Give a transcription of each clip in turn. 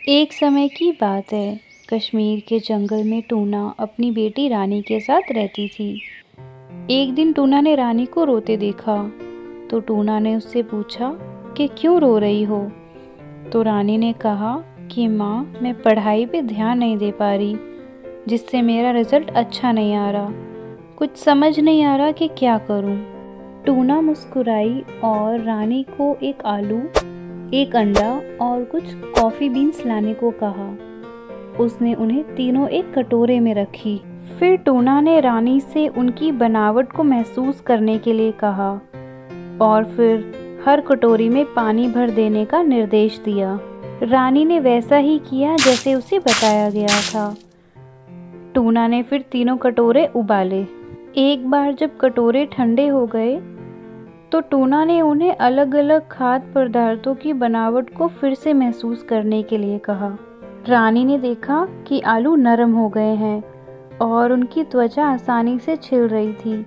एक समय की बात है। कश्मीर के जंगल में टूना अपनी बेटी रानी के साथ रहती थी। एक दिन टूना ने रानी को रोते देखा, तो टूना ने उससे पूछा कि क्यों रो रही हो। तो रानी ने कहा कि माँ, मैं पढ़ाई पे ध्यान नहीं दे पा रही, जिससे मेरा रिजल्ट अच्छा नहीं आ रहा। कुछ समझ नहीं आ रहा कि क्या करूँ। टूना मुस्कुराई और रानी को एक आलू, एक अंडा और कुछ कॉफ़ी बीन्स लाने को कहा। उसने उन्हें तीनों एक कटोरे में रखी। फिर टूना ने रानी से उनकी बनावट को महसूस करने के लिए कहा और फिर हर कटोरी में पानी भर देने का निर्देश दिया। रानी ने वैसा ही किया जैसे उसे बताया गया था। टूना ने फिर तीनों कटोरे उबाले। एक बार जब कटोरे ठंडे हो गए तो टूना ने उन्हें अलग अलग खाद्य पदार्थों की बनावट को फिर से महसूस करने के लिए कहा। रानी ने देखा कि आलू नरम हो गए हैं और उनकी त्वचा आसानी से छिल रही थी।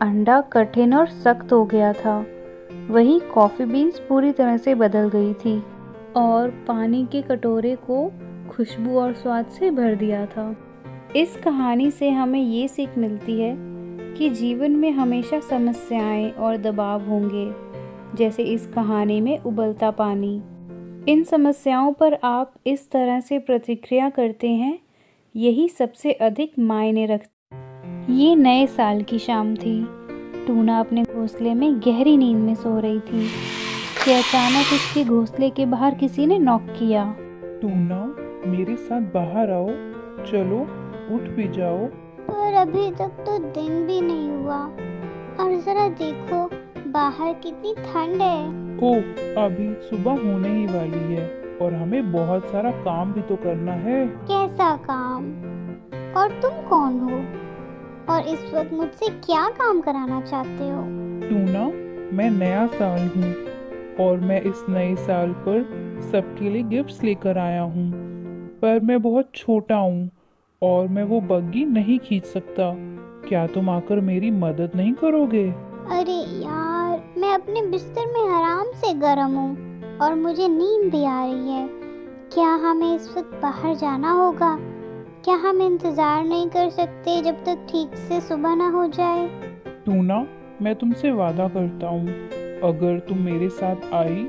अंडा कठिन और सख्त हो गया था। वही कॉफ़ी बीन्स पूरी तरह से बदल गई थी और पानी के कटोरे को खुशबू और स्वाद से भर दिया था। इस कहानी से हमें ये सीख मिलती है कि जीवन में हमेशा समस्याएं और दबाव होंगे, जैसे इस कहानी में उबलता पानी। इन समस्याओं पर आप इस तरह से प्रतिक्रिया करते हैं, यही सबसे अधिक मायने रखता। ये नए साल की शाम थी। टूना अपने घोंसले में गहरी नींद में सो रही थी कि अचानक उसके घोंसले के बाहर किसी ने नॉक किया। टूना, मेरे साथ बाहर आओ, चलो उठ भी जाओ। पर अभी तक तो दिन भी नहीं हुआ और जरा देखो बाहर कितनी ठंड है। ओह, अभी सुबह होने ही वाली है और हमें बहुत सारा काम भी तो करना है। कैसा काम? और तुम कौन हो और इस वक्त मुझसे क्या काम कराना चाहते हो? टूना, मैं नया साल हूँ और मैं इस नए साल पर सबके लिए गिफ्ट्स लेकर आया हूँ, पर मैं बहुत छोटा हूँ और मैं वो बग्गी नहीं खींच सकता। क्या तुम आकर मेरी मदद नहीं करोगे? अरे यार, मैं अपने बिस्तर में आराम से गर्म हूँ और मुझे नींद भी आ रही है। क्या हमें इस वक्त बाहर जाना होगा? क्या हम इंतज़ार नहीं कर सकते जब तक ठीक से सुबह ना हो जाए? टूना, मैं तुमसे वादा करता हूँ, अगर तुम मेरे साथ आई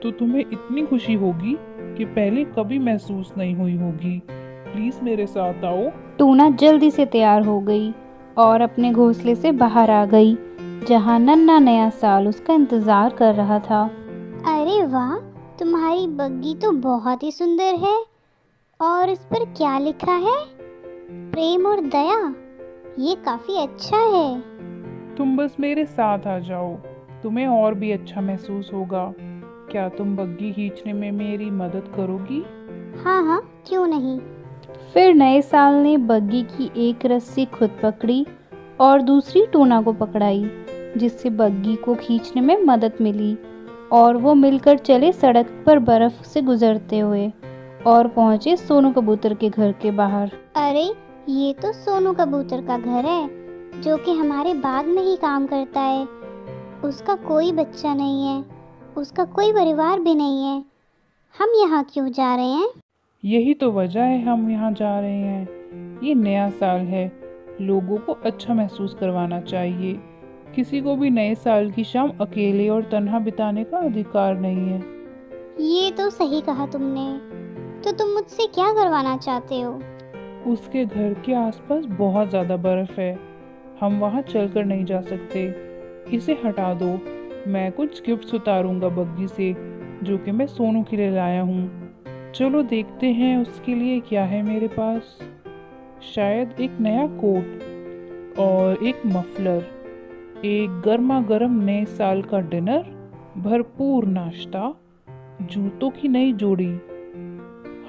तो तुम्हें इतनी खुशी होगी कि पहले कभी महसूस नहीं हुई होगी। प्लीज मेरे साथ आओ। टूना जल्दी से तैयार हो गई और अपने घोंसले से बाहर आ गई, जहाँ नन्हा नया साल उसका इंतजार कर रहा था। अरे वाह, तुम्हारी बग्गी तो बहुत ही सुंदर है। और इस पर क्या लिखा है? प्रेम और दया। ये काफी अच्छा है। तुम बस मेरे साथ आ जाओ, तुम्हें और भी अच्छा महसूस होगा। क्या तुम बग्गी खींचने में मेरी मदद करोगी? हाँ हाँ, क्यों नहीं। फिर नए साल ने बग्गी की एक रस्सी खुद पकड़ी और दूसरी टूना को पकड़ाई, जिससे बग्गी को खींचने में मदद मिली और वो मिलकर चले सड़क पर बर्फ से गुजरते हुए और पहुंचे सोनू कबूतर के घर के बाहर। अरे, ये तो सोनू कबूतर का घर है, जो कि हमारे बाग में ही काम करता है। उसका कोई बच्चा नहीं है, उसका कोई परिवार भी नहीं है। हम यहाँ क्यों जा रहे हैं? यही तो वजह है हम यहाँ जा रहे हैं। ये नया साल है, लोगों को अच्छा महसूस करवाना चाहिए। किसी को भी नए साल की शाम अकेले और तन्हा बिताने का अधिकार नहीं है। ये तो सही कहा तुमने। तो तुम मुझसे क्या करवाना चाहते हो? उसके घर के आसपास बहुत ज़्यादा बर्फ है, हम वहाँ चलकर नहीं जा सकते। इसे हटा दो, मैं कुछ गिफ्ट्स उतारूंगा बग्गी से, जो कि मैं सोनू के लिए लाया हूँ। चलो देखते हैं उसके लिए क्या है मेरे पास। शायद एक नया कोट और एक मफलर, एक गर्मा गर्म नए साल का डिनर, भरपूर नाश्ता, जूतों की नई जोड़ी।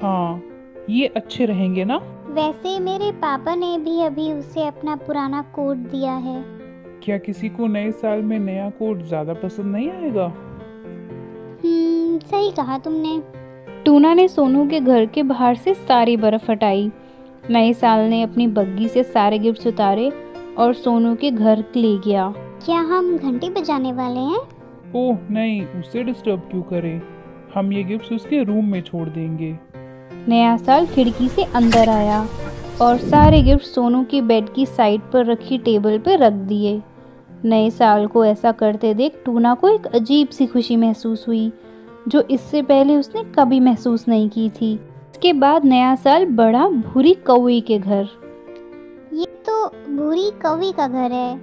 हाँ, ये अच्छे रहेंगे ना? वैसे मेरे पापा ने भी अभी उसे अपना पुराना कोट दिया है। क्या किसी को नए साल में नया कोट ज्यादा पसंद नहीं आएगा? सही कहा तुमने। टूना ने सोनू के घर के बाहर से सारी बर्फ हटाई। नए साल ने अपनी बग्गी से सारे गिफ्ट्स उतारे और सोनू के घर ले गया। क्या हम घंटी बजाने वाले हैं? ओह नहीं, उसे डिस्टर्ब क्यों करें। हम ये गिफ्ट्स उसके रूम में छोड़ देंगे। नया साल खिड़की से अंदर आया और सारे गिफ्ट सोनू की बेड की साइड पर रखी टेबल पर रख दिए। नए साल को ऐसा करते देख टूना को एक अजीब सी खुशी महसूस हुई जो इससे पहले उसने कभी महसूस नहीं की थी। इसके बाद नया साल बढ़ा भूरी कौवी के घर। ये तो भूरी कौवी का घर है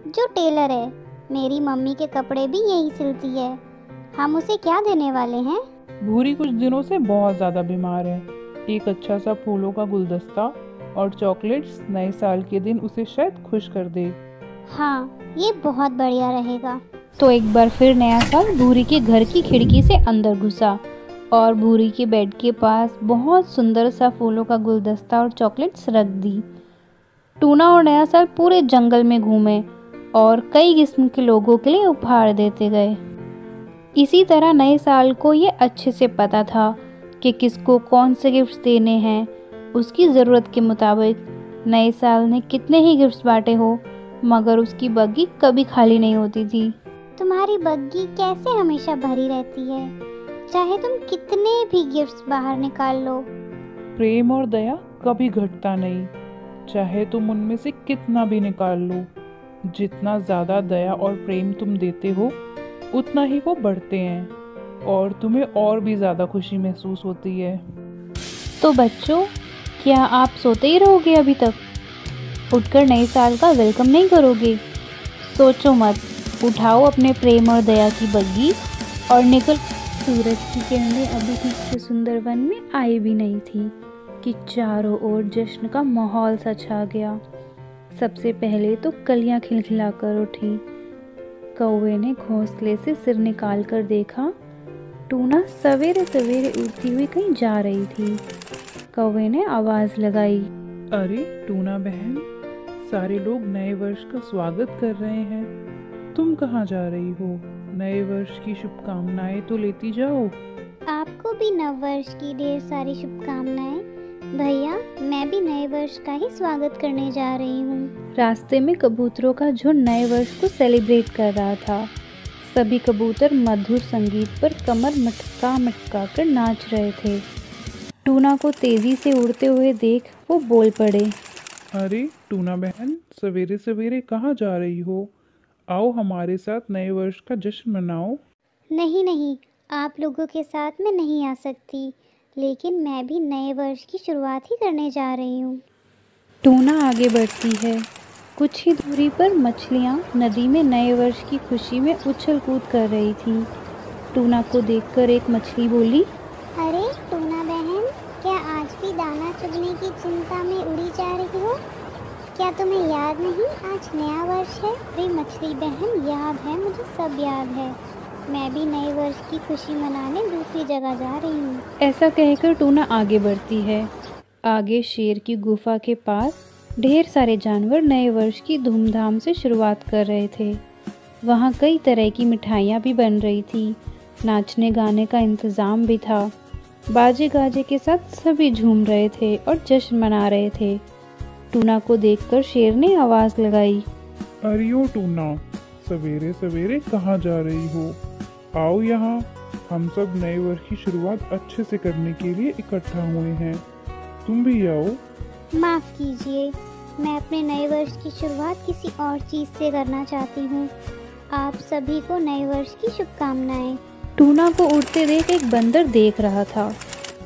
जो टेलर है। मेरी मम्मी के कपड़े भी यही सिलती है। हम उसे क्या देने वाले हैं? भूरी कुछ दिनों से बहुत ज़्यादा बीमार है। एक अच्छा सा फूलों का गुलदस्ता और चॉकलेट्स नए साल के दिन उसे शायद खुश कर दे। हाँ, ये बहुत बढ़िया रहेगा। तो एक बार फिर नया साल भूरी के घर की खिड़की से अंदर घुसा और भूरी के बेड के पास बहुत सुंदर सा फूलों का गुलदस्ता और चॉकलेट्स रख दी। टूना और नया साल पूरे जंगल में घूमे और कई किस्म के लोगों के लिए उपहार देते गए। इसी तरह नए साल को ये अच्छे से पता था कि किसको कौन से गिफ्ट्स देने हैं। उसकी ज़रूरत के मुताबिक नए साल ने कितने ही गिफ्ट्स बांटे हो, मगर उसकी बग्गी कभी खाली नहीं होती थी। तुम्हारी बग्गी कैसे हमेशा भरी रहती है, चाहे तुम कितने भी गिफ्ट्स बाहर निकाल लो। प्रेम और दया कभी घटता नहीं, चाहे तुम उनमें से कितना भी निकाल लो। जितना ज़्यादा दया और प्रेम तुम देते हो उतना ही वो बढ़ते हैं और तुम्हें और भी ज़्यादा खुशी महसूस होती है। तो बच्चों, क्या आप सोते ही रहोगे अभी तक? उठकर नए साल का वेलकम नहीं करोगे? सोचो मत, उठाओ अपने प्रेम और दया की बग्गी और निकल। सूरज की किरणें अभी ठीक से सुंदर वन में आई भी नहीं थी कि चारों ओर जश्न का माहौल सा छा गया। सबसे पहले तो कलियां खिलखिलाकर उठी। कौवे ने घोंसले से सिर निकाल कर देखा। टूना सवेरे सवेरे उड़ती हुई कहीं जा रही थी। कौवे ने आवाज लगाई, अरे टूना बहन, सारे लोग नए वर्ष का स्वागत कर रहे हैं, तुम कहाँ जा रही हो? नए वर्ष की शुभकामनाएं तो लेती जाओ। आपको भी नव वर्ष की ढेर सारी शुभकामनाएं। भैया, मैं भी नए वर्ष का ही स्वागत करने जा रही हूँ। रास्ते में कबूतरों का झुंड नए वर्ष को सेलिब्रेट कर रहा था। सभी कबूतर मधुर संगीत पर कमर मटका मटका कर नाच रहे थे। टूना को तेजी से उड़ते हुए देख वो बोल पड़े, अरे टूना बहन, सवेरे सवेरे कहाँ जा रही हो? आओ हमारे साथ नए वर्ष का जश्न मनाओ। नहीं नहीं, आप लोगों के साथ मैं नहीं आ सकती, लेकिन मैं भी नए वर्ष की शुरुआत ही करने जा रही हूँ। टूना आगे बढ़ती है। कुछ ही दूरी पर मछलियाँ नदी में नए वर्ष की खुशी में उछल कूद कर रही थी। टूना को देखकर एक मछली बोली, अरे टूना बहन, क्या आज भी दाना चुगने की चिंता में उड़ी जा रही हो? क्या तुम्हें याद नहीं, आज नया वर्ष है? अरे मछली बहन, याद है, मुझे सब याद है। मैं भी नए वर्ष की खुशी मनाने दूसरी जगह जा रही हूँ। ऐसा कहकर टूना आगे बढ़ती है। आगे शेर की गुफा के पास ढेर सारे जानवर नए वर्ष की धूमधाम से शुरुआत कर रहे थे। वहाँ कई तरह की मिठाइयाँ भी बन रही थी। नाचने गाने का इंतज़ाम भी था। बाजे गाजे के साथ सभी झूम रहे थे और जश्न मना रहे थे। टूना को देखकर शेर ने आवाज़ लगाई, अरे ओ टूना, सवेरे सवेरे कहाँ जा रही हो? आओ यहाँ, हम सब नए वर्ष की शुरुआत अच्छे से करने के लिए इकट्ठा हुए हैं, तुम भी आओ। माफ़ कीजिए, मैं अपने नए वर्ष की शुरुआत किसी और चीज़ से करना चाहती हूँ। आप सभी को नए वर्ष की शुभकामनाएं। टूना को उड़ते देख एक बंदर देख रहा था।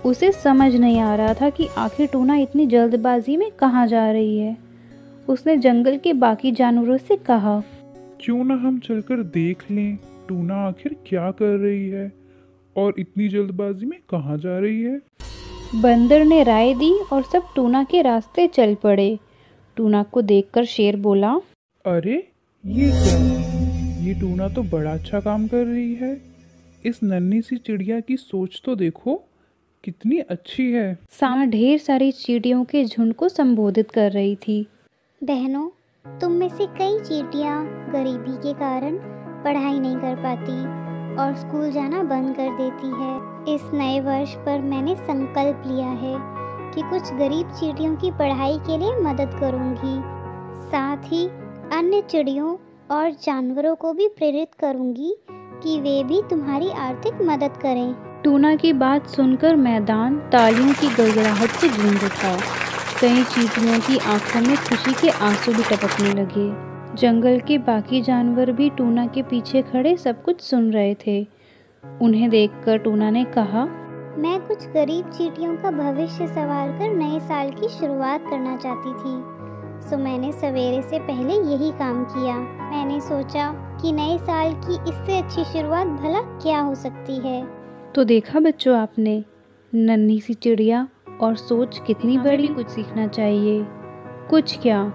उसे समझ नहीं आ रहा था कि आखिर टूना इतनी जल्दबाजी में कहाँ जा रही है। उसने जंगल के बाकी जानवरों से कहा, क्यों ना हम चलकर देख लें टूना आखिर क्या कर रही है और इतनी जल्दबाजी में कहाँ जा रही है। बंदर ने राय दी और सब टूना के रास्ते चल पड़े। टूना को देखकर शेर बोला, अरे ये क्या, ये टूना तो बड़ा अच्छा काम कर रही है। इस नन्ही सी चिड़िया की सोच तो देखो, कितनी अच्छी है। सामा ढेर सारी चींटियों के झुंड को संबोधित कर रही थी। बहनों, तुम में से कई चींटियां गरीबी के कारण पढ़ाई नहीं कर पाती और स्कूल जाना बंद कर देती है। इस नए वर्ष पर मैंने संकल्प लिया है कि कुछ गरीब चींटियों की पढ़ाई के लिए मदद करूंगी। साथ ही अन्य चिड़ियों और जानवरों को भी प्रेरित करूंगी कि वे भी तुम्हारी आर्थिक मदद करें। टूना की बात सुनकर मैदान तालियों की गड़गड़ाहट से गूंज उठा। कई चींटियों की आंखों में खुशी के आंसू भी टपकने लगे। जंगल के बाकी जानवर भी टूना के पीछे खड़े सब कुछ सुन रहे थे। उन्हें देखकर टूना ने कहा, मैं कुछ गरीब चींटियों का भविष्य संवार कर नए साल की शुरुआत करना चाहती थी, सो मैंने सवेरे से पहले यही काम किया। मैंने सोचा कि नए साल की इससे अच्छी शुरुआत भला क्या हो सकती है। तो देखा बच्चों आपने, नन्ही सी चिड़िया और सोच कितनी बड़ी। कुछ सीखना चाहिए। कुछ क्या,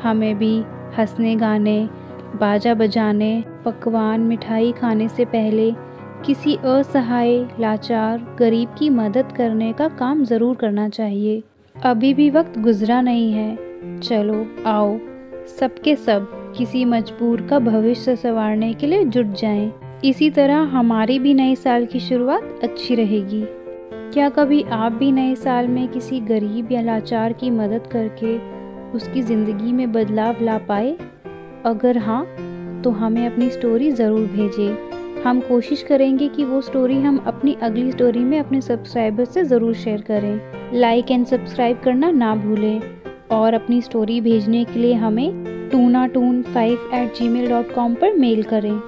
हमें भी हंसने गाने, बाजा बजाने, पकवान मिठाई खाने से पहले किसी असहाय लाचार गरीब की मदद करने का काम ज़रूर करना चाहिए। अभी भी वक्त गुजरा नहीं है। चलो आओ सबके सब किसी मजबूर का भविष्य संवारने के लिए जुट जाएं। इसी तरह हमारी भी नए साल की शुरुआत अच्छी रहेगी। क्या कभी आप भी नए साल में किसी गरीब या लाचार की मदद करके उसकी ज़िंदगी में बदलाव ला पाए? अगर हाँ, तो हमें अपनी स्टोरी ज़रूर भेजें। हम कोशिश करेंगे कि वो स्टोरी हम अपनी अगली स्टोरी में अपने सब्सक्राइबर से ज़रूर शेयर करें। लाइक एंड सब्सक्राइब करना ना भूलें और अपनी स्टोरी भेजने के लिए हमें toonatoon5@gmail.com पर मेल करें।